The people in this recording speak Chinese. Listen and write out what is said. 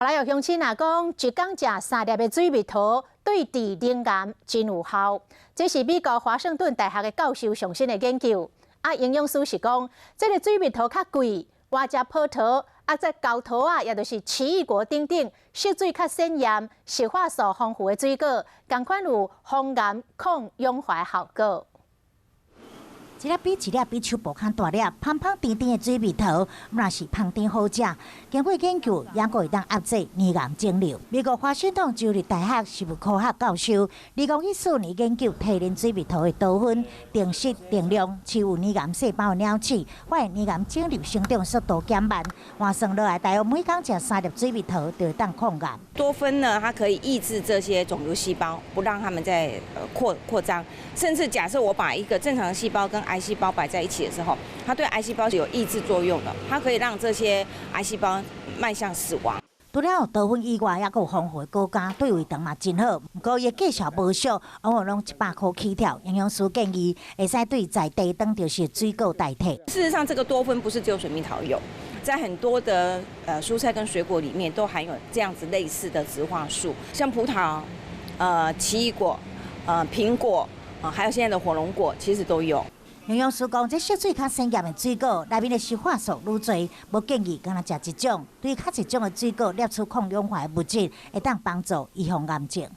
马来有乡亲讲，一工食3粒的水蜜桃对治冷癌真有效。这是美国华盛顿大学的教授上新的研究。营养师是讲，这个水蜜桃较贵，外食葡萄这高桃也就是奇异果等等，色水较鲜艳、石化素丰富的水果，同款有防癌抗氧化效果。 一粒比一粒比手部较大粒、香香甜甜的水蜜桃，嘛是香甜好食。经过研究，也可会当压制黏癌肿瘤。美国华盛顿州立大学生物科学教授，2014年研究提炼水蜜桃的桃粉，定时定量饲有黏癌细胞的鸟鼠，发现黏癌肿瘤生长速度减慢。换算落来，大约每工食3粒水蜜桃就会当抗癌。多酚呢，它可以抑制这些肿瘤细胞，不让它们再扩张。甚至假设我把一个正常的细胞跟癌细胞摆在一起的时候，它对癌细胞是有抑制作用的，它可以让这些癌细胞迈向死亡。除了桃粉以外，也有丰富的果荚，对胃肠嘛真好。不过伊价钱无俗，往往拢100块起跳。营养师建议，会使对在地当就是水果代替。事实上，这个多酚不是只有水蜜桃有，在很多的蔬菜跟水果里面都含有这样子类似的植化素，像葡萄、奇异果、苹果。 还有现在的火龙果，其实都有。营养师讲，这色水较鲜艳的水果，内面的石化素愈侪，无建议干那食一种。对较一种的水果，摄取抗氧化的物质，会当帮助预防癌症。